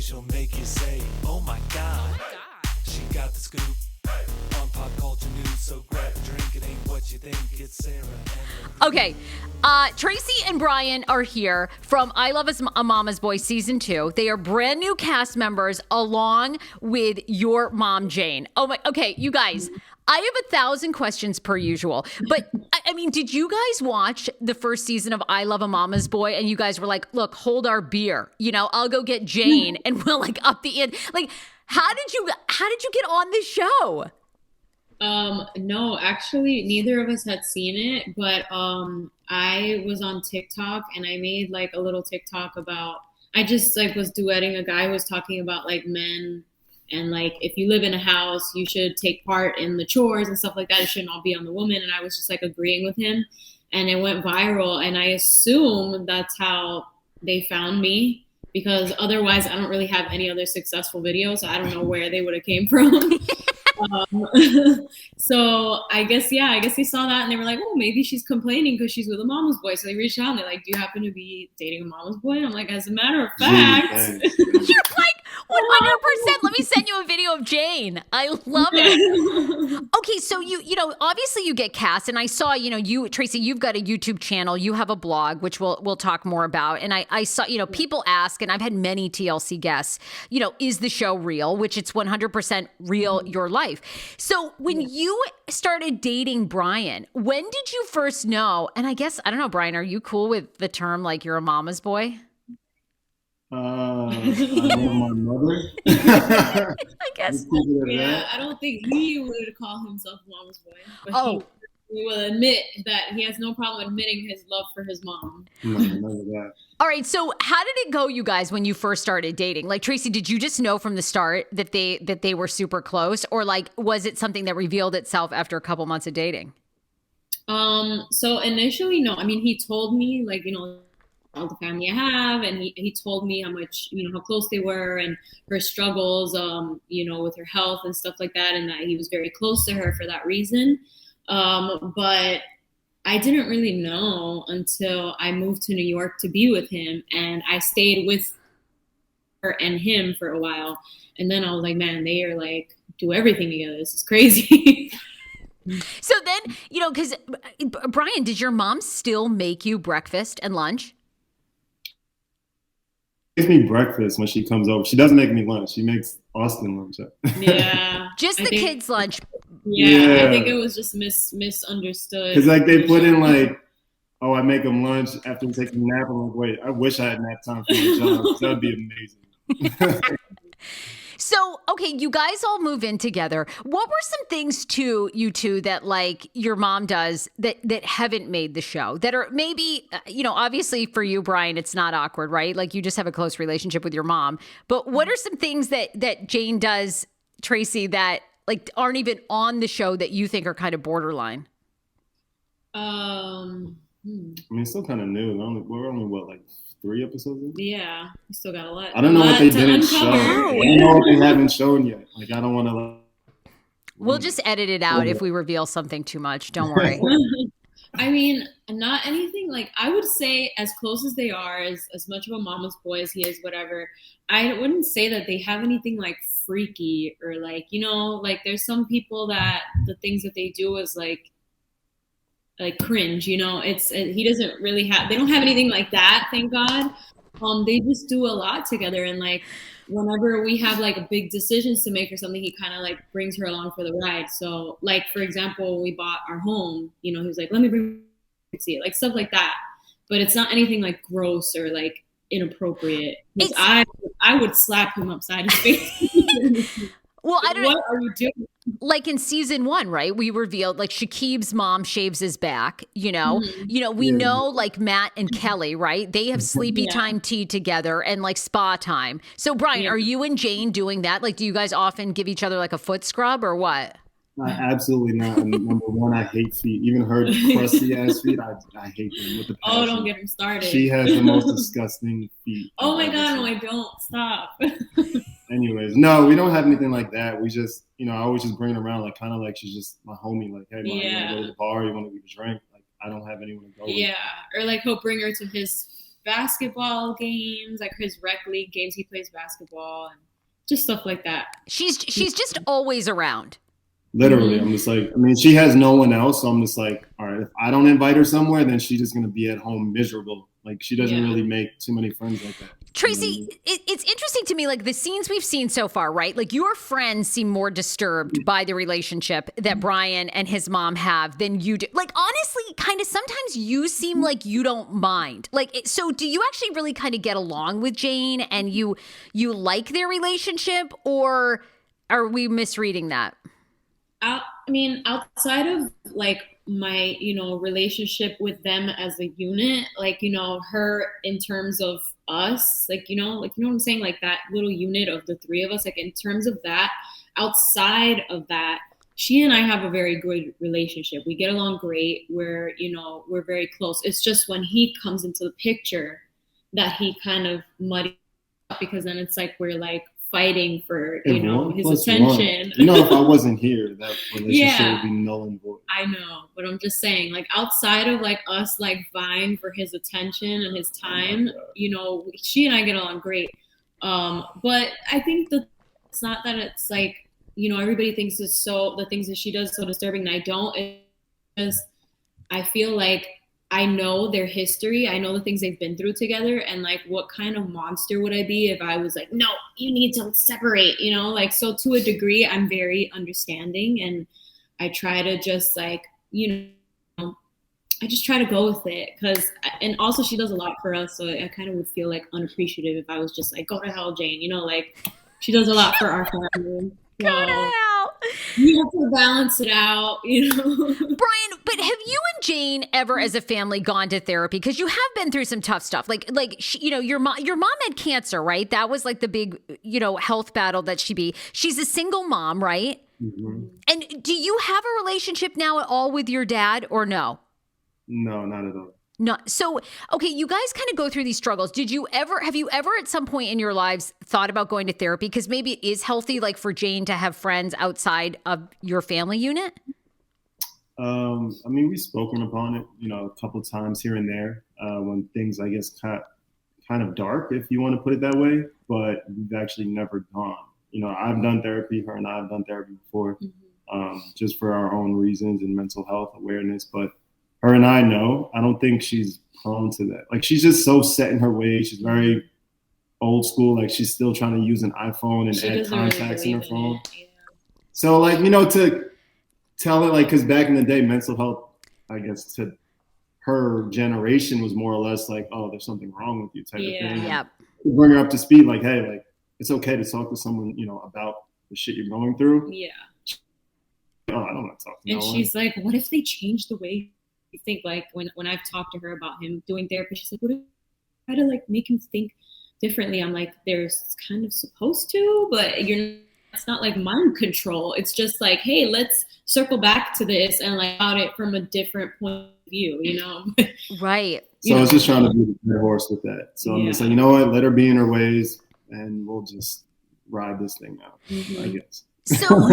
she'll make you say, oh my God. She got the scoop on pop culture news, so grab a drink, it ain't what you think, it's Sarah and Okay, Tracy and Bryan are here from I Love a Mama's Boy Season 2. They are brand new cast members along with your mom, Jayne. Oh my, okay, you guys, I have 1,000 questions per usual, but I mean, did you guys watch the first season of I Love a Mama's Boy and you guys were like, look, hold our beer, you know, I'll go get Jayne and we'll like up the end. Like, how did you get on this show? No, actually neither of us had seen it, but I was on TikTok and I made like a little TikTok about, I just like was duetting a guy who was talking about like men and like if you live in a house you should take part in the chores and stuff like that. It shouldn't all be on the woman, and I was just like agreeing with him, and it went viral, and I assume that's how they found me, because otherwise I don't really have any other successful videos, so I don't know where they would have came from. So I guess they saw that and they were like, oh, maybe she's complaining because she's with a mama's boy. So they reached out and they're like, do you happen to be dating a mama's boy? And I'm like, as a matter of fact. You're like, 100%. Let me send you a video of Jayne. I love it. Okay, so you know, obviously you get cast, and I saw, you know, you, Tracy, you've got a YouTube channel, you have a blog, which we'll talk more about. And I saw, you know, people ask, and I've had many TLC guests, you know, is the show real? Which it's 100% real, your life. So when you started dating Bryan, when did you first know? And I guess, I don't know, Bryan, are you cool with the term like you're a mama's boy? I love my mother. I guess. Yeah, I don't think he would call himself mama's boy. But he will admit that he has no problem admitting his love for his mom. No, none of that. All right, so how did it go, you guys, when you first started dating? Like, Tracy, did you just know from the start that they were super close, or like was it something that revealed itself after a couple months of dating? So initially, no. I mean, he told me like, you know, all the family I have, and he told me how much, you know, how close they were and her struggles, you know, with her health and stuff like that, and that he was very close to her for that reason. But I didn't really know until I moved to New York to be with him, and I stayed with her and him for a while. And then I was like, man, they are like, do everything together. This is crazy. So then, you know, because Bryan, did your mom still make you breakfast and lunch? She makes me breakfast when she comes over. She doesn't make me lunch. She makes Austin lunch. Yeah. Just the kids' lunch. Yeah, I think it was just misunderstood. Because like they put in like, oh, I make them lunch after taking a nap. I'm like, wait, I wish I had nap time for my job. That would be amazing. So, okay, you guys all move in together. What were some things too, you two, that like your mom does that haven't made the show, that are maybe, you know, obviously for you, Bryan, it's not awkward, right? Like you just have a close relationship with your mom. But what are some things that Jayne does, Tracy, that like aren't even on the show that you think are kind of borderline? I mean, it's still kind of new. We're only what, like 3 episodes in? Yeah, we still got a lot. I don't know what they didn't uncover. show. I don't know what they haven't shown yet. Like, I don't want to. We'll just edit it out if we reveal something too much. Don't worry. I mean, not anything like, I would say as close as they are, as much of a mama's boy as he is, whatever, I wouldn't say that they have anything like freaky or like, you know, like there's some people that the things that they do is like cringe, you know. He doesn't really have, they don't have anything like that, thank God. They just do a lot together, and like whenever we have like a big decisions to make or something, he kind of like brings her along for the ride. So like, for example, when we bought our home, you know, he was like, let me bring you to see it, like stuff like that. But it's not anything like gross or like inappropriate. I would slap him upside his face. Well, I don't know. What are you doing? Like in season 1, right? We revealed like Shakib's mom shaves his back, you know, we know like Matt and Kelly, right? They have sleepy time tea together and like spa time. So Bryan, are you and Jayne doing that? Like, do you guys often give each other like a foot scrub or what? Absolutely not. And number one, I hate feet. Even her crusty ass feet, I hate them with the passion. Oh, don't get him started. She has the most disgusting feet. Oh my God, no, I don't. Stop. Anyways, no, we don't have anything like that. We just, you know, I always just bring it around, like kind of like she's just my homie. Like, hey, man, you want to go to the bar? You want to get a drink? Like, I don't have anyone to go with. Yeah, or like he'll bring her to his basketball games, like his rec league games. He plays basketball and just stuff like that. She's just always around. Literally, I'm just like, I mean, she has no one else, so I'm just like, all right, if I don't invite her somewhere, then she's just gonna be at home miserable. Like, she doesn't really make too many friends like that. Tracy, it's interesting to me, like the scenes we've seen so far, right? Like your friends seem more disturbed by the relationship that Bryan and his mom have than you do. Like, honestly, kind of sometimes you seem like you don't mind. Like, so do you actually really kind of get along with Jayne and you like their relationship, or are we misreading that? I mean, outside of like my, relationship with them as a unit, like, her in terms of us, like, what I'm saying, like that little unit of the three of us, like in terms of that, outside of that, she and I have a very good relationship. We get along great. We're very close. It's just when he comes into the picture that he kind of muddies up, because then it's like we're like fighting for his attention. If I wasn't here, that relationship would be null and void. I know, but I'm just saying, like outside of like us like vying for his attention and his time, she and I get along great. But I think that it's not that it's like, everybody thinks the things that she does so disturbing, and I don't. It's just, I feel like I know their history. I know the things they've been through together, and like, what kind of monster would I be if I was like, no, you need to separate, like, so to a degree, I'm very understanding, and I try to just like, I just try to go with it, and also she does a lot for us. So I kind of would feel like unappreciative if I was just like, go to hell, Jayne, like she does a lot for our family. Go to hell. You have to balance it out, Bryan, but have you and Jayne ever, as a family, gone to therapy? Because you have been through some tough stuff. Like your mom had cancer, right? That was like the big, health battle that she's a single mom, right? Mm-hmm. And do you have a relationship now at all with your dad, or no? No, not at all. No. So, okay, you guys kind of go through these struggles. Have you ever at some point in your lives thought about going to therapy? Because maybe it is healthy, like for Jayne to have friends outside of your family unit? I mean, we've spoken upon it, a couple of times here and there, when things, I guess, kind of dark, if you want to put it that way, but we've actually never gone. I've done therapy, her and I have done therapy before, just for our own reasons and mental health awareness, but her and I know, I don't think she's prone to that. Like, she's just so set in her ways. She's very old school. Like, she's still trying to use an iPhone and add contacts in her phone. Yeah. So, like, to tell her, like, because back in the day, mental health, I guess, to her generation was more or less like, oh, there's something wrong with you type of thing. Yeah. To bring her up to speed, like, hey, like, it's okay to talk to someone, about the shit you're going through. Yeah. Oh, I don't want to talk to And she's like, what if they change the way you think? Like, when I've talked to her about him doing therapy, she's like, what if I try to like make him think differently? I'm like, there's kind of supposed to, but it's not like mind control. It's just like, hey, let's circle back to this and like about it from a different point of view, Right. So I was just trying to be the dead horse with that. So I'm just like, what? Let her be in her ways, and we'll just ride this thing out, I guess. So,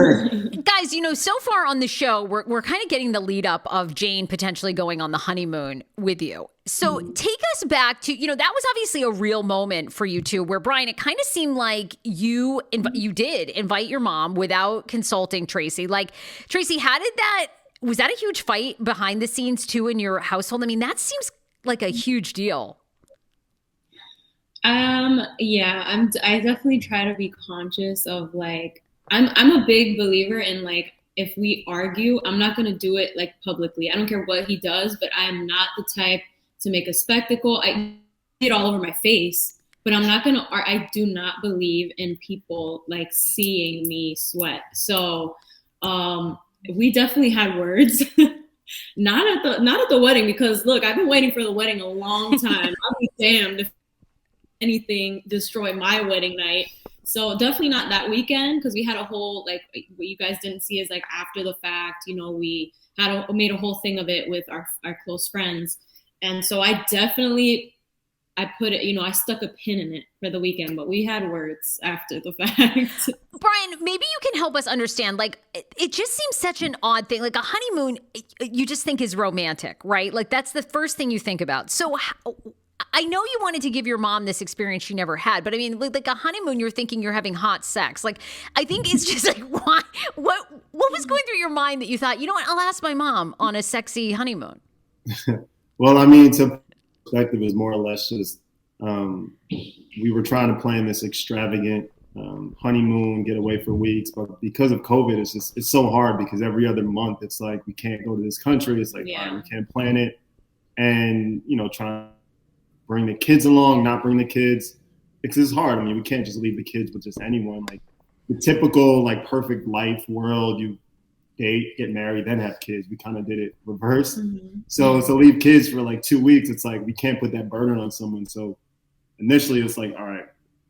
guys, so far on the show, we're kind of getting the lead up of Jayne potentially going on the honeymoon with you. So take us back to, that was obviously a real moment for you two, where, Bryan, it kind of seemed like you did invite your mom without consulting Tracy. Like, Tracy, was that a huge fight behind the scenes too in your household? I mean, that seems like a huge deal. Yeah, I definitely try to be conscious of like, I'm a big believer in like, if we argue, I'm not going to do it like publicly. I don't care what he does, but I am not the type to make a spectacle. I get all over my face, but I do not believe in people like seeing me sweat. So, we definitely had words, not at the wedding, because look, I've been waiting for the wedding a long time. I'll be damned if anything destroy my wedding night. So definitely not that weekend, because we had a whole, like, what you guys didn't see is like after the fact, we made a whole thing of it with our close friends. And so I put it, I stuck a pin in it for the weekend, but we had words after the fact. Bryan, maybe you can help us understand, like, it just seems such an odd thing. Like, a honeymoon, you just think is romantic, right? Like, that's the first thing you think about. So I know you wanted to give your mom this experience she never had, but I mean, like a honeymoon, you're thinking you're having hot sex. Like, I think it's just like, why? What was going through your mind that you thought, you know what, I'll ask my mom on a sexy honeymoon? Well, I mean, to perspective is more or less just we were trying to plan this extravagant honeymoon, get away for weeks, but because of COVID, it's so hard because every other month it's like we can't go to this country. It's like all right, we can't plan it, and trying to bring the kids along, not bring the kids, because it's hard. I mean, we can't just leave the kids with just anyone. Like the typical like perfect life world, you date, get married, then have kids. We kind of did it reverse. Mm-hmm. So to leave kids for like 2 weeks, it's like we can't put that burden on someone. So initially it's like, all right,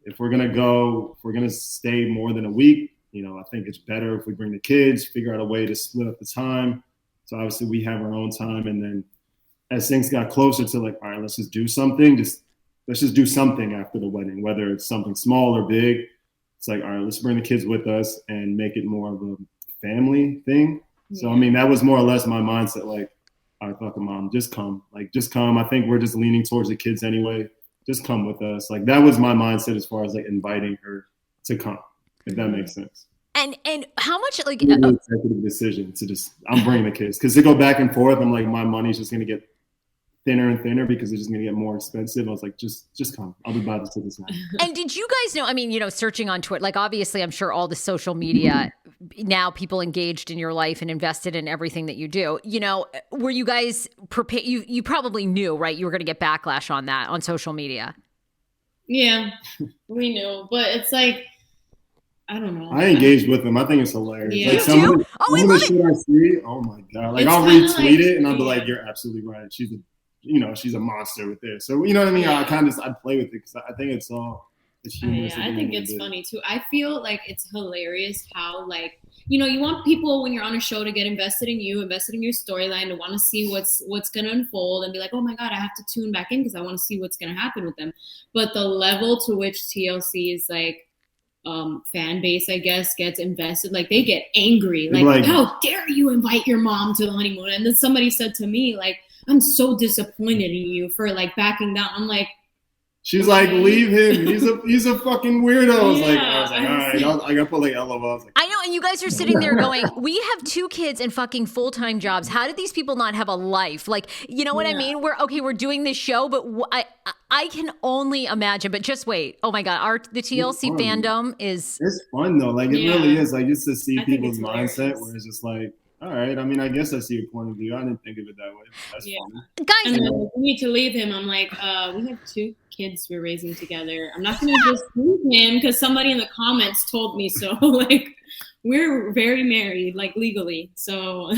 if we're going to stay more than a week, I think it's better if we bring the kids, figure out a way to split up the time. So obviously we have our own time. And then as things got closer to like, all right, let's just do something. Let's just do something after the wedding, whether it's something small or big. It's like, all right, let's bring the kids with us and make it more of a family thing. So, I mean, that was more or less my mindset. Like, all right, fuck it, mom, just come. Like, just come. I think we're just leaning towards the kids anyway. Just come with us. Like, that was my mindset as far as like inviting her to come, if that makes sense. And how much like an executive decision to just, I'm bringing the kids, because to go back and forth, I'm like, my money's just gonna get thinner and thinner because it's just gonna get more expensive. I was like, just come. I'll be by the tickets now. And did you guys know? I mean, searching on Twitter, like obviously, I'm sure all the social media now, people engaged in your life and invested in everything that you do. Were you guys prepared? You probably knew, right? You were going to get backlash on that on social media. Yeah, we knew, but it's like, I don't know. I engaged with them. I think it's hilarious. Yeah. Like some of the shit I see, oh my God. Like I'll retweet it and I'll be like, you're absolutely right. She's a monster with this. So, you know what I mean? Yeah. I play with it because I think it's humorous. I think it's funny too. I feel like it's hilarious how like, you want people when you're on a show to get invested in you, invested in your storyline, to want to see what's going to unfold and be like, oh my God, I have to tune back in because I want to see what's going to happen with them. But the level to which TLC is like, fan base, I guess, gets invested, like they get angry. Like, how dare you invite your mom to the honeymoon? And then somebody said to me, like, I'm so disappointed in you for like backing down. I'm like, she's like, leave him. He's a fucking weirdo. I was like, all right, I got to put like LOL. I know, and you guys are sitting there going, we have 2 kids and fucking full-time jobs. How did these people not have a life? Like, you know what I mean? We're doing this show, but I can only imagine. But just wait. Oh my God, the TLC fandom is. It's fun though. Like it really is. Like just to see people's mindset where it's just like, all right. I mean, I guess I see your point of view. I didn't think of it that way. That's funny. Guys, and then we need to leave him. I'm like, we have 2 kids we're raising together. I'm not going to just leave him because somebody in the comments told me so. Like, we're very married, like legally. So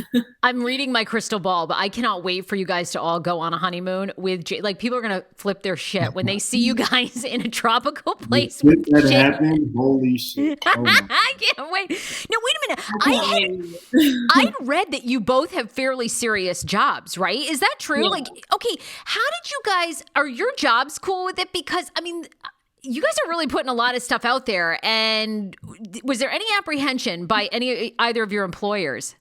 I'm reading my crystal ball, but I cannot wait for you guys to all go on a honeymoon with Jay. Like people are going to flip their shit when they see you guys in a tropical place. That happened. Holy shit. Oh I can't wait. No, wait a minute. I read that you both have fairly serious jobs, right? Is that true? Yeah. Like, okay, how did you guys, are your jobs cool with it? Because I mean, you guys are really putting a lot of stuff out there. And was there any apprehension by either of your employers?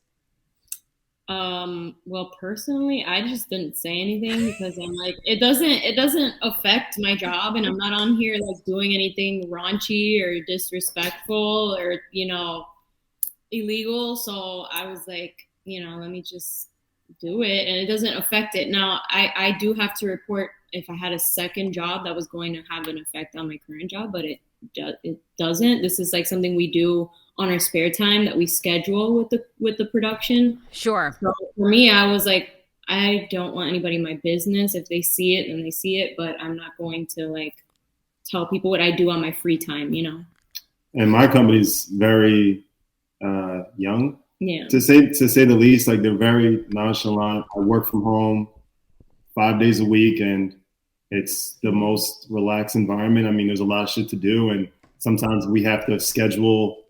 Well, personally, I just didn't say anything because I'm like, it doesn't affect my job, and I'm not on here like doing anything raunchy or disrespectful or, illegal. So I was like, let me just do it, and it doesn't affect it. Now, I do have to report if I had a second job that was going to have an effect on my current job, but it doesn't. This is like something we do on our spare time that we schedule with the production. Sure. So for me, I was like, I don't want anybody in my business. If they see it, then they see it, but I'm not going to like tell people what I do on my free time, And my company's very young. Yeah. To say the least, like they're very nonchalant. I work from home 5 days a week, and it's the most relaxed environment. I mean, there's a lot of shit to do, and sometimes we have to schedule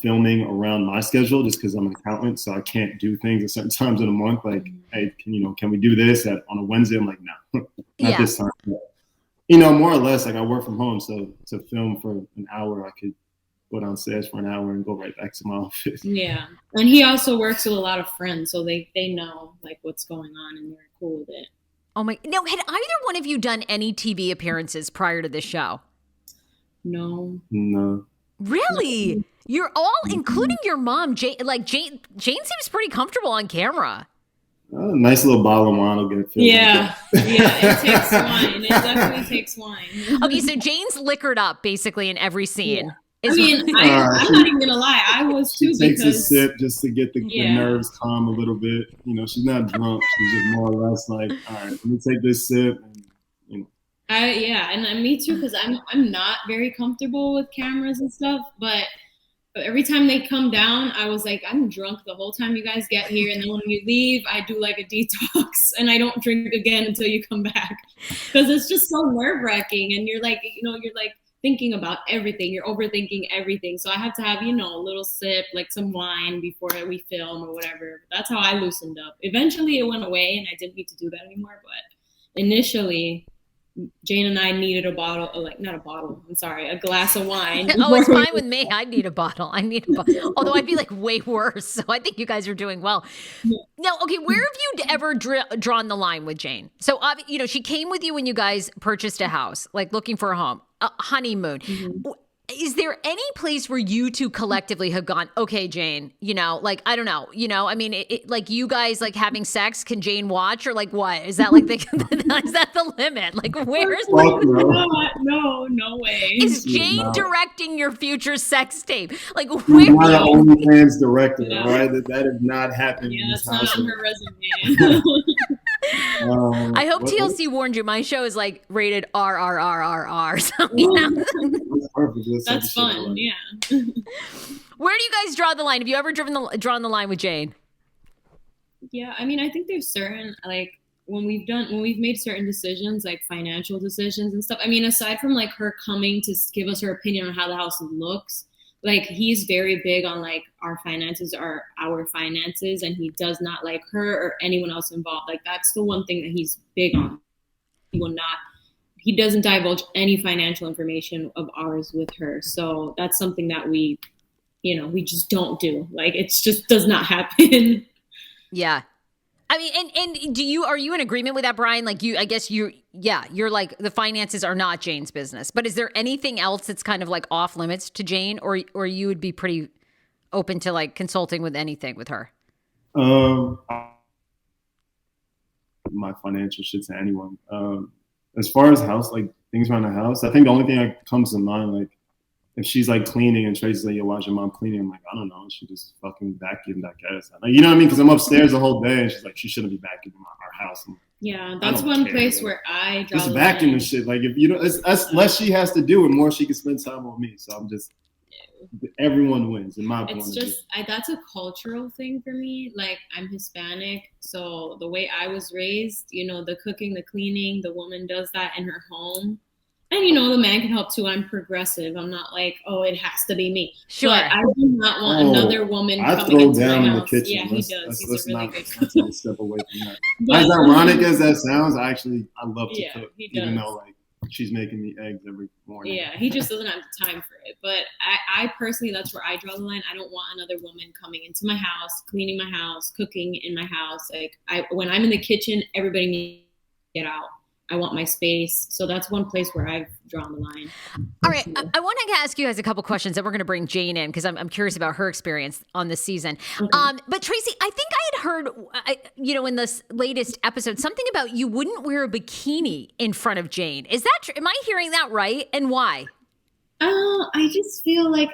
filming around my schedule just because I'm an accountant, so I can't do things at certain times of the month. Like, hey, can we do this on a Wednesday? I'm like, no, not this time. But, more or less, like I work from home, so to film for an hour, I could go downstairs for an hour and go right back to my office. Yeah, and he also works with a lot of friends, so they know like what's going on, and they're cool with it. Oh my, now had either one of you done any TV appearances prior to this show? No. No. Really? You're all, including your mom, Jayne seems pretty comfortable on camera. A nice little bottle of wine will get filled. Yeah. Yeah, it takes wine. It definitely takes wine. Okay, so Jayne's liquored up basically in every scene. Yeah. I mean, I'm not even gonna lie. I was too, she takes because a sip just to get the nerves calm a little bit. You know, she's not drunk. She's just more or less like, all right, let me take this sip. And, you know. And me too, because I'm not very comfortable with cameras and stuff. But every time they come down, I was like, I'm drunk the whole time you guys get here, and then when you leave, I do like a detox, and I don't drink again until you come back, because it's just so nerve-wracking, and you're like thinking about everything. You're overthinking everything. So I have to have, a little sip, like some wine before we film or whatever. That's how I loosened up. Eventually it went away and I didn't need to do that anymore. But initially, Jayne and I needed a glass of wine. Oh, it's fine with me. I need a bottle. Although I'd be like way worse. So I think you guys are doing well. Yeah. Now, okay, where have you ever drawn the line with Jayne? So, she came with you when you guys purchased a house, like looking for a home, a honeymoon. Mm-hmm. Is there any place where you two collectively have gone, okay, Jayne, I don't know, like you guys like having sex, can Jayne watch, or like what? Is that like is that the limit? Like where's no way. Is Jayne directing your future sex tape? Like She's where? not an OnlyFans director, all right? That has not happened. Yeah, that's not on her resume. I hope TLC warned you. My show is like rated RRRRR. So, That's perfect. That's fun. Yeah. Where do you guys draw the line? Have you ever drawn the line with Jayne? Yeah, I mean, I think there's certain, like, when we've made certain decisions, like financial decisions and stuff. I mean, aside from like her coming to give us her opinion on how the house looks, like he's very big on like our finances are our finances, and he does not like her or anyone else involved. Like that's the one thing that he's big on. He doesn't divulge any financial information of ours with her. So that's something that we just don't do. Like it just does not happen. Yeah. I mean, and are you in agreement with that, Bryan? Like I guess you're like the finances are not Jayne's business, but is there anything else that's kind of like off limits to Jayne, or you would be pretty open to like consulting with anything with her? My financial shit to anyone. As far as house, like things around the house, I think the only thing that comes to mind, like if she's like cleaning and Tracy's like, you watch your mom cleaning, I'm like, I don't know, she just fucking vacuumed, I guess. Like, you know what I mean? Because I'm upstairs the whole day, and she's like, she shouldn't be vacuuming our house. Like, yeah, that's one place where I draw just the vacuum line. and shit. Like if that's less she has to do, and more she can spend time with me. So I'm just, everyone wins in my point of view. That's a cultural thing for me. Like I'm Hispanic, so the way I was raised, the cooking, the cleaning, the woman does that in her home. And, the man can help too. I'm progressive. I'm not like, oh, it has to be me. Sure. But I do not want another woman coming into my house. In the kitchen. Yeah, he does. He's a really good cook. Let's not step away from that. As ironic as that sounds, I love to cook. He does. Even though, like, she's making me eggs every morning. Yeah, he just doesn't have the time for it. But I personally, that's where I draw the line. I don't want another woman coming into my house, cleaning my house, cooking in my house. Like, when I'm in the kitchen, everybody needs to get out. I want my space. So that's one place where I've drawn the line. All right. I want to ask you guys a couple questions, and we're going to bring Jayne in because I'm curious about her experience on this season. Okay. But Tracy, I think I had heard, in this latest episode, something about you wouldn't wear a bikini in front of Jayne. Is that true? Am I hearing that right? And why? I just feel like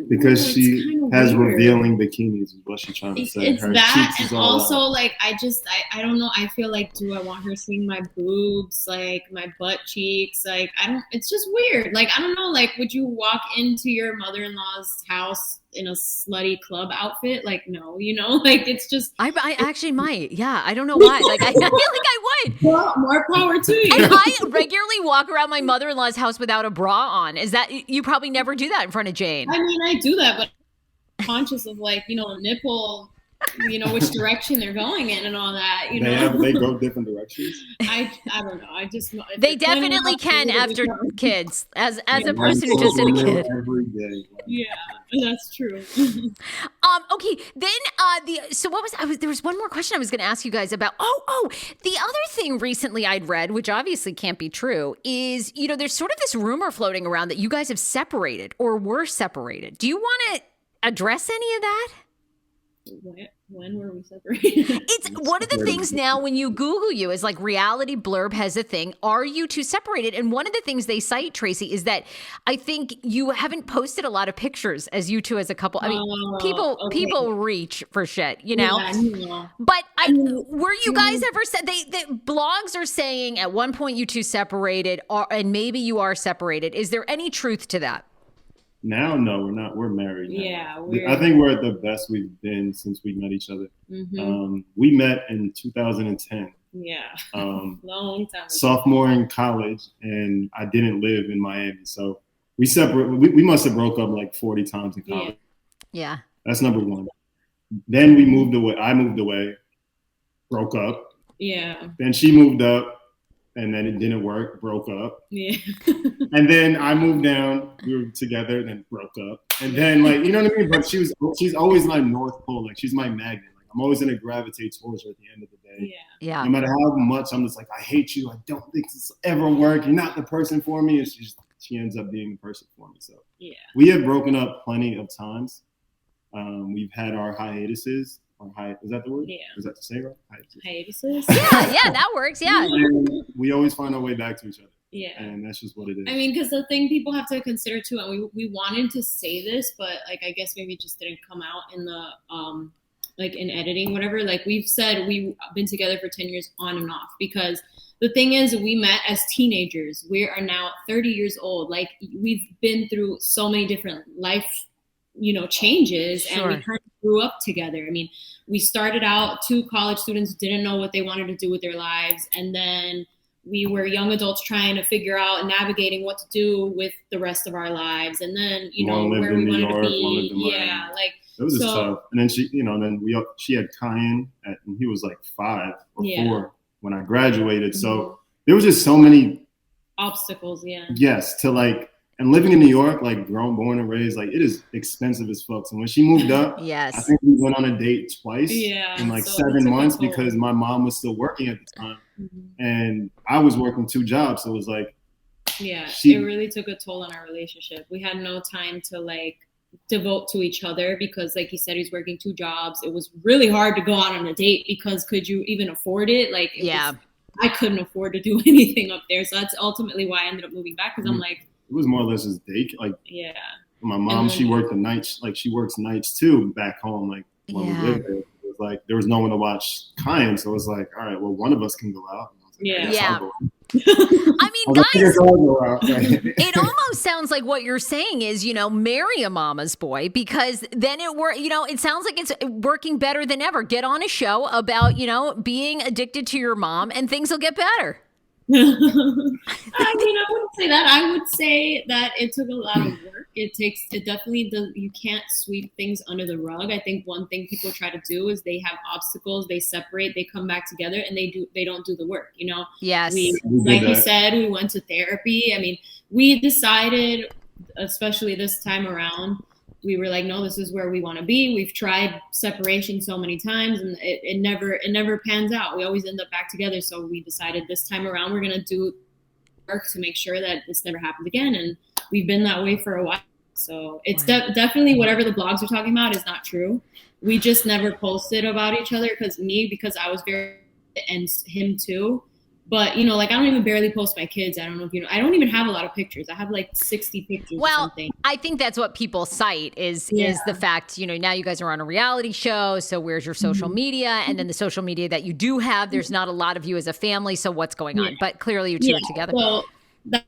because she has revealing bikinis is what she's trying to say. It's her that, and also out. Like I don't know. I feel like, do I want her seeing my boobs, like my butt cheeks? Like I don't. It's just weird. Like I don't know. Like would you walk into your mother-in-law's house in a slutty club outfit? Like no, like it's just. I actually might. Yeah, I don't know why. Like I feel like I would. Well, more power to you. And I regularly walk around my mother-in-law's house without a bra on. Is that you probably never do that in front of Jayne? I mean, I do that, but I'm conscious of like, nipple which direction they're going in and all that. You know, they go different directions. I don't know. I just know if They they're planning definitely out can to do after it, kids. As a Yeah. person who just had a kid. Every day. yeah, that's true. Okay, then there was one more question I was going to ask you guys about. The other thing recently I'd read, which obviously can't be true, is there's sort of this rumor floating around that you guys have separated or were separated. Do you want to address any of that? When were we separated? It's one of the things now when you Google you is like Reality Blurb has a thing. Are you two separated? And one of the things they cite, Tracy, is that I think you haven't posted a lot of pictures as you two as a couple. I mean, people reach for shit, Yeah. But were you guys ever said the blogs are saying at one point you two separated, and maybe you are separated. Is there any truth to that? Now, no, we're not. We're married now. Yeah, I think we're at the best we've been since we met each other. Mm-hmm. We met in 2010. Yeah, long time. Sophomore in college, and I didn't live in Miami, so we separated. We must have broke up like 40 times in college. Yeah. That's number one. Then we moved away. I moved away, broke up. Yeah. Then she moved up. And then it didn't work, broke up. Yeah. And then I moved down, we were together, then broke up. And then you know what I mean? But she's always my North Pole, she's my magnet. I'm always gonna gravitate towards her at the end of the day. Yeah. No matter how much I'm just I hate you, I don't think this will ever work. You're not the person for me. And she ends up being the person for me. So we have broken up plenty of times. We've had our hiatuses. Is that the word? Yeah. Is that to say right? Hiatuses? Yeah, that works. Yeah. And we always find our way back to each other. Yeah. And that's just what it is. I mean, because the thing people have to consider too, and we wanted to say this, but I guess maybe it just didn't come out in the in editing, whatever. We've said we've been together for 10 years on and off, because the thing is, we met as teenagers. We are now 30 years old. We've been through so many different life changes. Sure. And we kind of grew up together. I mean, we started out, two college students, didn't know what they wanted to do with their lives. And then we were young adults trying to figure out and navigating what to do with the rest of our lives. And then, where we wanted to be. Yeah. It was just tough. And then she had Kyan and he was 5 or 4 when I graduated. Mm-hmm. So there was just so many obstacles. Yeah. Yes. And living in New York, born and raised, it is expensive as fuck. So when she moved up, yes, I think we went on a date twice in 7 months because my mom was still working at the time. Mm-hmm. And I was working 2 jobs. So it was it really took a toll on our relationship. We had no time to devote to each other because, like you said, he's working 2 jobs. It was really hard to go out on a date because could you even afford it? I couldn't afford to do anything up there. So that's ultimately why I ended up moving back because I'm it was more or less just day. My mom, she worked the nights. She works nights too back home. When we lived there, it was there was no one to watch Kyan, so it was all right. Well, one of us can go out. I mean, guys, it almost sounds like what you're saying is, marry a mama's boy because then it sounds like it's working better than ever. Get on a show about, being addicted to your mom and things will get better. I wouldn't say that. I would say that it took a lot of work. It definitely does. You can't sweep things under the rug. I think one thing people try to do is they have obstacles, they separate, they come back together, and they don't do the work. Yes. You said, we went to therapy. I mean, we decided, especially this time around, we were no, this is where we want to be. We've tried separation so many times and it never pans out. We always end up back together. So we decided this time around, we're going to do work to make sure that this never happens again. And we've been that way for a while. So it's definitely whatever the blogs are talking about is not true. We just never posted about each other because I was very, and him too. But, I don't even barely post my kids. I don't know if I don't even have a lot of pictures. I have 60 pictures or something. I think that's what people cite is the fact, now you guys are on a reality show. So where's your social media? And then the social media that you do have, there's not a lot of you as a family. So what's going on? But clearly you two are together. So that's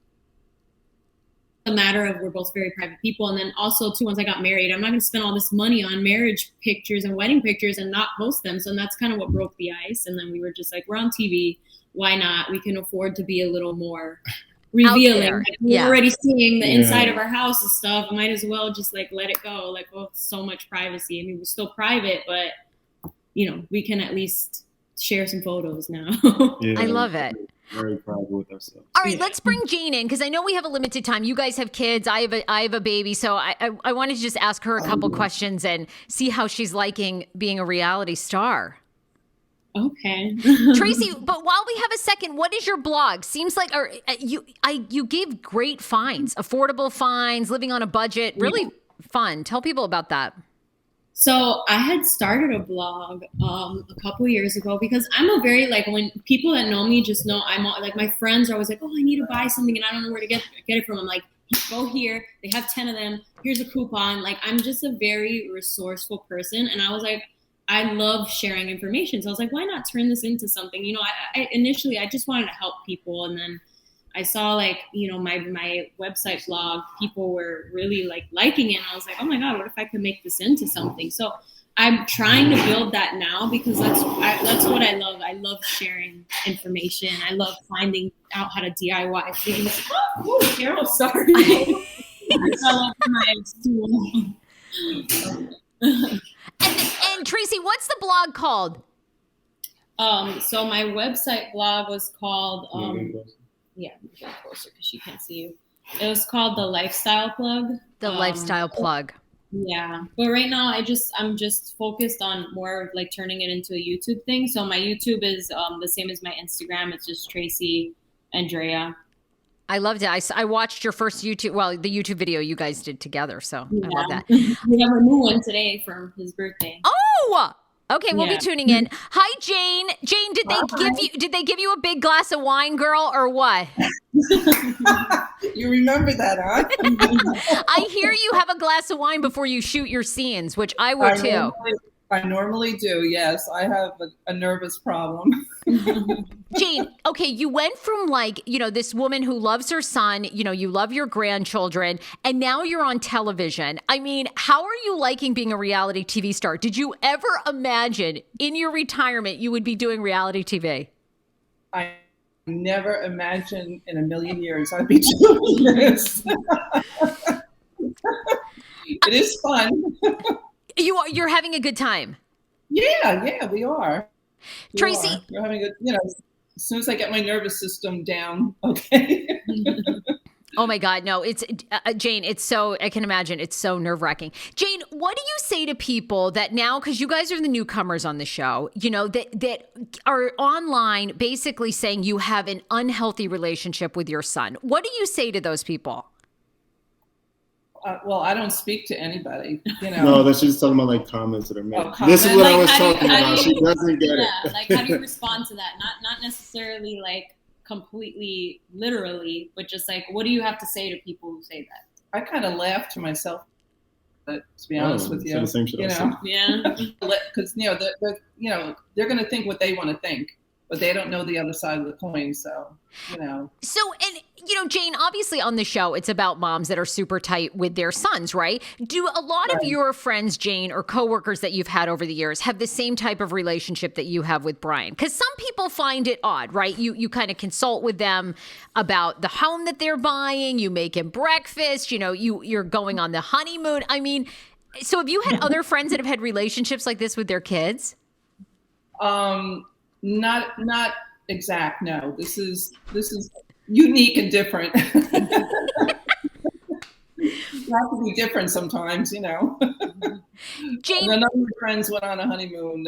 a matter of we're both very private people. And then also, too, once I got married, I'm not going to spend all this money on marriage pictures and wedding pictures and not post them. So that's kind of what broke the ice. And then we were just we're on TV. Why not? We can afford to be a little more revealing. We're already seeing the inside of our house and stuff. Might as well just let it go. So much privacy. I mean, we're still private, but we can at least share some photos now. I love it. Very proud with ourselves. All right, let's bring Jayne in because I know we have a limited time. You guys have kids. I have a baby, so I wanted to just ask her a couple questions and see how she's liking being a reality star. Okay. Tracy, but while we have a second, what is your blog? Seems like you give great finds, affordable finds, living on a budget, really fun. Tell people about that. So I had started a blog a couple years ago because I'm a very, like, when people that know me just know I'm like, my friends are always like, oh, I need to buy something and I don't know where to get it from. I'm like, go here. They have 10 of them. Here's a coupon. Like, I'm just a very resourceful person. And I was like, I love sharing information. So I was like, why not turn this into something? I initially, I just wanted to help people. And then I saw, like, my website blog, people were really liking it. And I was like, oh my God, what if I could make this into something? So I'm trying to build that now because that's what I love. I love sharing information. I love finding out how to DIY things. Oh, Carol, sorry. I fell off my stool. And Tracy, what's the blog called? So my website blog was called yeah, get closer because she can't see you. It was called The Lifestyle Plug. The Lifestyle Plug. Yeah, but right now I'm just focused on more of like turning it into a YouTube thing. So my YouTube is the same as my Instagram. It's just Tracy Andrea. I loved it. I watched your first the YouTube video you guys did together. So I love that. We have a new one today for his birthday. Oh, okay. We'll be tuning in. Hi, Jayne. Jayne, did they give you a big glass of wine, girl, or what? You remember that, huh? I hear you have a glass of wine before you shoot your scenes, which I would too. I normally do, yes. I have a nervous problem. Jayne, okay, you went from this woman who loves her son, you love your grandchildren, and now you're on television. I mean, how are you liking being a reality TV star? Did you ever imagine in your retirement you would be doing reality TV? I never imagined in a million years I'd be doing this. It is fun. You're having a good time. Yeah, we are. Tracy, we're having as soon as I get my nervous system down, okay. Oh my God, no, it's Jayne, I can imagine it's so nerve-wracking. Jayne, what do you say to people that now, because you guys are the newcomers on the show, that are online basically saying you have an unhealthy relationship with your son? What do you say to those people? Well, I don't speak to anybody, No, that's just talking about comments that are made. This is what I was talking about. She doesn't get it. Like, how do you respond to that? Not necessarily completely literally, but just what do you have to say to people who say that? I kind of laugh to myself, to be honest with you. The same shit yeah, because they're going to think what they want to think, but they don't know the other side of the coin. So Jayne, obviously on the show, it's about moms that are super tight with their sons, right? Do a lot of your friends, Jayne, or coworkers that you've had over the years have the same type of relationship that you have with Bryan? Because some people find it odd, right? You kind of consult with them about the home that they're buying. You make him breakfast. You're going on the honeymoon. I mean, so have you had other friends that have had relationships like this with their kids? Not exact. No, this is unique and different. You have to be different sometimes, Jayne, and none of my friends went on a honeymoon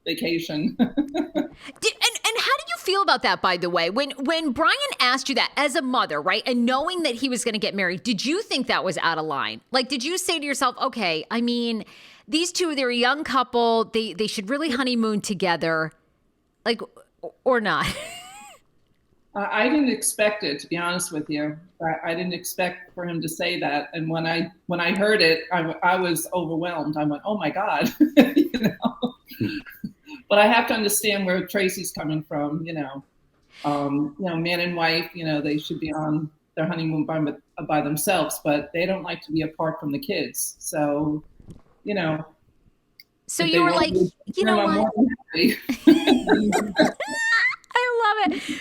vacation. And how do you feel about that, by the way? When Bryan asked you that as a mother, right, and knowing that he was going to get married, did you think that was out of line? Did you say to yourself, okay, I mean, these two, they're a young couple, they should really honeymoon together, or not? I didn't expect it, to be honest with you. I didn't expect for him to say that. And when I heard it, I was overwhelmed. I went, oh my God, But I have to understand where Tracy's coming from, man and wife, they should be on their honeymoon by themselves, but they don't like to be apart from the kids. So, So you were like, you know what? I I love it.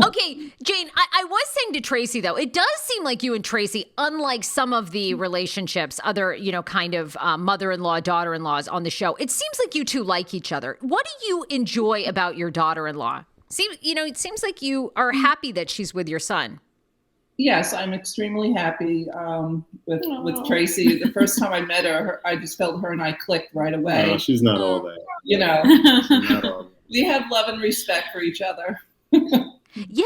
Okay, Jayne, I was saying to Tracy, though, it does seem like you and Tracy, unlike some of the relationships, other, kind of mother-in-law, daughter-in-laws on the show, it seems like you two like each other. What do you enjoy about your daughter-in-law? It seems like you are happy that she's with your son. Yes, I'm extremely happy with Tracy. The first time I met her, I just felt her and I clicked right away. No, she's not all that. She's not all that. We have love and respect for each other. Yeah,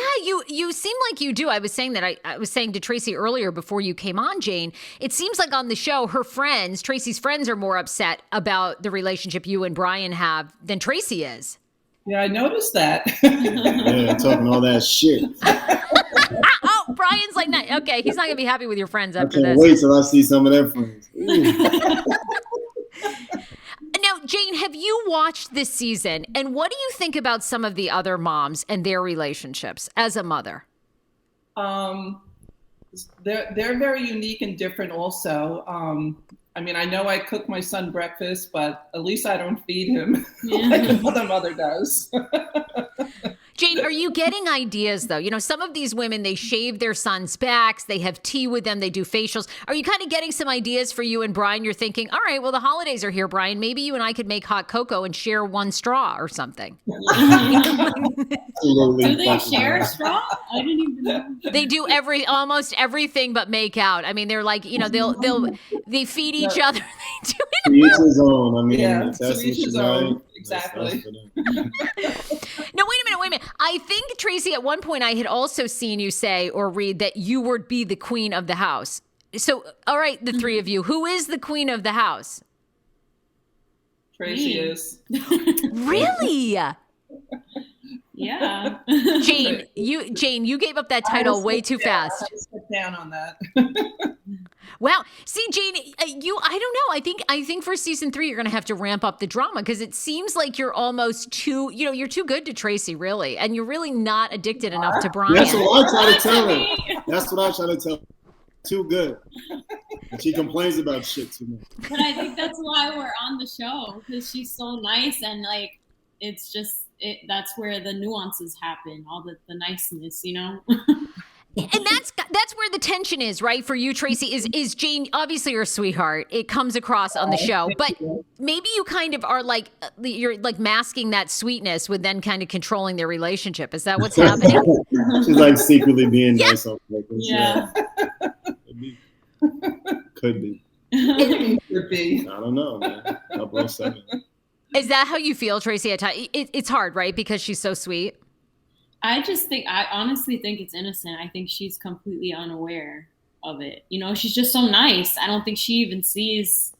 you seem like you do. I was saying that I was saying to Tracy earlier before you came on, Jayne, it seems like on the show, Tracy's friends are more upset about the relationship you and Bryan have than Tracy is. Yeah, I noticed that. Yeah, talking all that shit. Oh, Bryan's like, nah, okay, he's not going to be happy with your friends after I can't this. wait till I see some of their friends. Now, Jayne, have you watched this season? And what do you think about some of the other moms and their relationships as a mother? They're very unique and different also. I know I cook my son breakfast, but at least I don't feed him like another mother does. Jayne, are you getting ideas, though? Some of these women, they shave their sons' backs. They have tea with them. They do facials. Are you kind of getting some ideas for you and Bryan? You're thinking, all right, well, the holidays are here, Bryan. Maybe you and I could make hot cocoa and share one straw or something. Do they share a straw? I didn't even know. They do almost everything but make out. I mean, they're like, they feed each other. They do it. To each his own. To each his own. Exactly. No, wait a minute. I think, Tracy, at one point I had also seen you say or read that you would be the queen of the house. So, all right, the three of you, who is the queen of the house? Tracy is. Really? Yeah. Jayne, you gave up that title way too fast. I sit down on that. Wow. See, Jayne, I don't know. I think for season 3, you're going to have to ramp up the drama because it seems like you're almost you're too good to Tracy, really. And you're really not addicted enough to Bryan. That's what I try to tell her. That's what I try to tell her. Too good. And she complains about shit too much. But I think that's why we're on the show, because she's so nice, and like it's just that's where the nuances happen, all the niceness, And that's where the tension is, right? For you, Tracy, is Jayne, obviously you're a sweetheart. It comes across on the show, but maybe you kind of are like, you're like masking that sweetness with then kind of controlling their relationship. Is that what's happening? She's like secretly being nice on purpose. Yeah. Could be. Could be. I don't know, man. 007. Is that how you feel, Tracy? At times? It's hard, right? Because she's so sweet. I honestly think it's innocent. I think she's completely unaware of it. She's just so nice. I don't think she even sees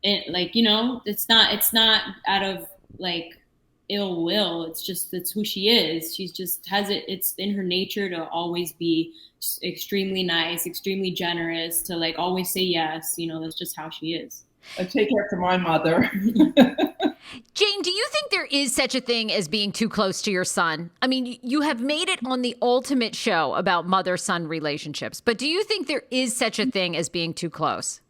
it. Like, it's not out of like ill will. It's who she is. She's just has it. It's in her nature to always be extremely nice, extremely generous, to like always say yes. That's just how she is. I take after my mother. Jayne, do you think there is such a thing as being too close to your son? I mean, you have made it on the ultimate show about mother-son relationships, but do you think there is such a thing as being too close?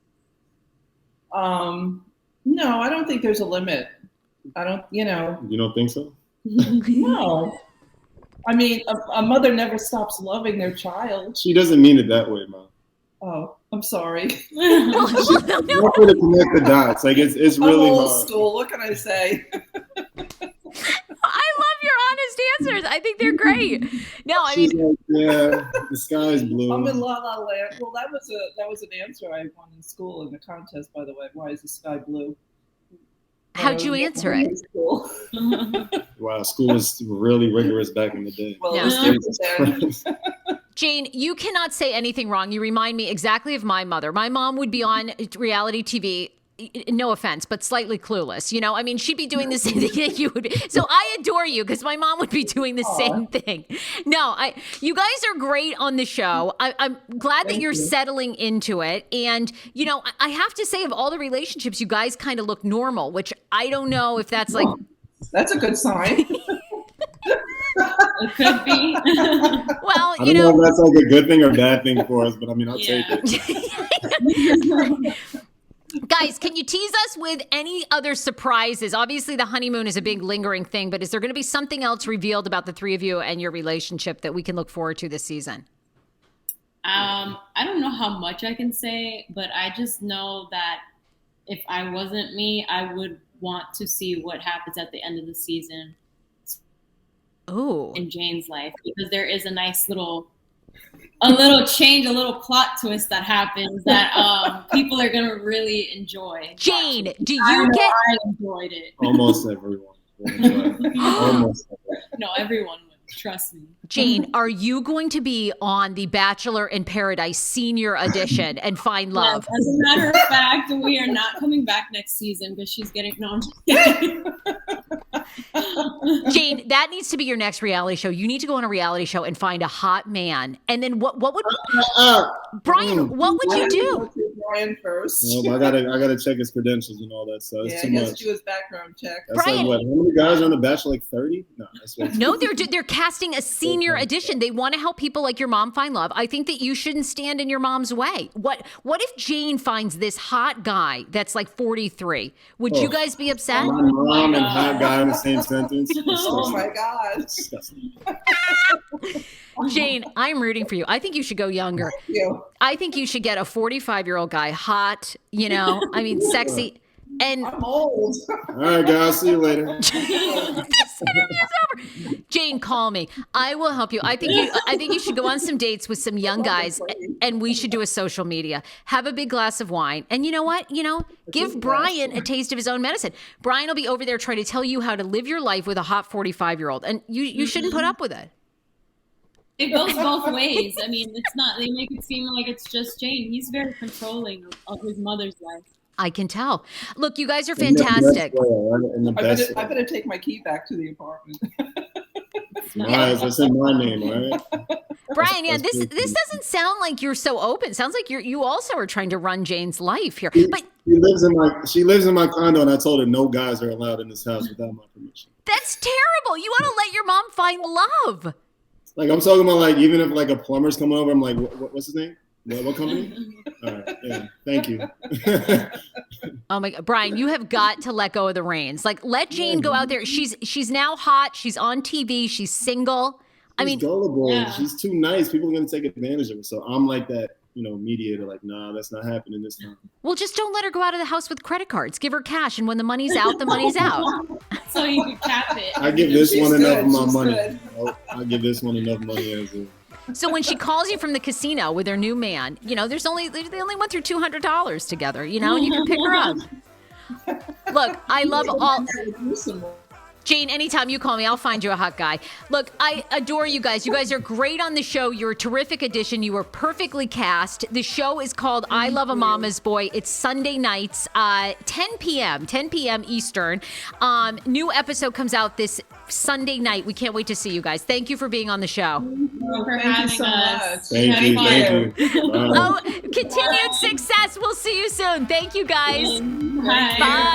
No, I don't think there's a limit. I don't, You don't think so? No. I mean, a mother never stops loving their child. She doesn't mean it that way, Mom. Oh, I'm sorry. No. Not to connect the dots. Like it's really I'm old hard. school. What can I say? I love your honest answers. I think they're great. No, I mean, She's like, yeah, the sky is blue. I'm in La La Land. Well, that was an answer I won in school in the contest, by the way. Why is the sky blue? how'd you answer it? School. Wow, school was really rigorous back in the day. Well, Yeah. it was there. Jayne, you cannot say anything wrong. You remind me exactly of my mother. My mom would be on reality TV, no offense, but slightly clueless. I mean, she'd be doing the same thing that you would be. So I adore you because my mom would be doing the same thing. No, you guys are great on the show. I'm glad that you're settling into it. And, I have to say, of all the relationships, you guys kind of look normal, which I don't know if that's like... That's a good sign. It could be. Well, I don't know if that's like a good thing or bad thing for us, but I mean, I'll take it. Guys, can you tease us with any other surprises? Obviously, the honeymoon is a big lingering thing, but is there going to be something else revealed about the three of you and your relationship that we can look forward to this season? I don't know how much I can say, but I just know that if I wasn't me, I would want to see what happens at the end of the season. Oh, in Jayne's life, because there is a nice little change, a little plot twist that happens that people are gonna really enjoy. Jayne, do I you get? I enjoyed it. Almost everyone. Almost everyone. No, everyone would. Trust me. Jayne, are you going to be on The Bachelor in Paradise Senior Edition and find love? Yes, as a matter of fact, we are not coming back next season because she's getting no. I'm just kidding. Jayne, that needs to be your next reality show. You need to go on a reality show and find a hot man. And then what would Bryan, what would you do? Bryan first. Well, I gotta check his credentials and all that stuff. It's too much. Do his background check. That's Bryan, like what? How many guys are on The Bachelor? Like 30? No, that's way too No, many. they're casting a senior edition. They want to help people like your mom find love. I think that you shouldn't stand in your mom's way. What if Jayne finds this hot guy that's like 43? Would you guys be upset? My mom and hot guy in the same sentence. Oh my God. Disgusting. Jayne, I'm rooting for you. I think you should go younger. Thank you. I think you should get a 45-year-old guy, hot, I mean, sexy. And I'm old. All right, guys. See you later. this interview's over. Jayne, call me. I will help you. I think you should go on some dates with some young guys, and we should do a social media. Have a big glass of wine. And you know what? Give Bryan a taste of his own medicine. Bryan will be over there trying to tell you how to live your life with a hot 45-year-old. And you shouldn't put up with it. It goes both ways. I mean, it's not. They make it seem like it's just Jayne. He's very controlling of his mother's life. I can tell. Look, you guys are fantastic. I better take my key back to the apartment. Nice. That's in my name, all right? Bryan, yeah, this doesn't sound like you're so open. Sounds like you also are trying to run Jayne's life here. But she lives in my condo, and I told her no guys are allowed in this house without my permission. that's terrible. You want to let your mom find love. Like, I'm talking about, like, even if, like, a plumber's coming over, I'm like, what's his name? What company? All right, yeah, thank you. Oh my God, Bryan, you have got to let go of the reins. Like, let Jayne go out there. She's now hot. She's on TV. She's single. She's gullible. Yeah. She's too nice. People are gonna take advantage of her. So I'm like that, mediator. Like, nah, that's not happening this time. Well, just don't let her go out of the house with credit cards. Give her cash, and when the money's out, the money's out. So you can cap it. I give this one enough of my money. I give this one enough money as well. So when she calls you from the casino with her new man, they only went through $200 together, and you can pick her up. Look, I love all. Jayne, anytime you call me, I'll find you a hot guy. Look, I adore you guys. You guys are great on the show. You're a terrific addition. You were perfectly cast. The show is called I Love a Mama's Boy. It's Sunday nights, 10 p.m. Eastern. New episode comes out this Sunday night. We can't wait to see you guys. Thank you for being on the show. Thank you for having us. Thank you. Oh, continued success. We'll see you soon. Thank you, guys. Bye. Bye.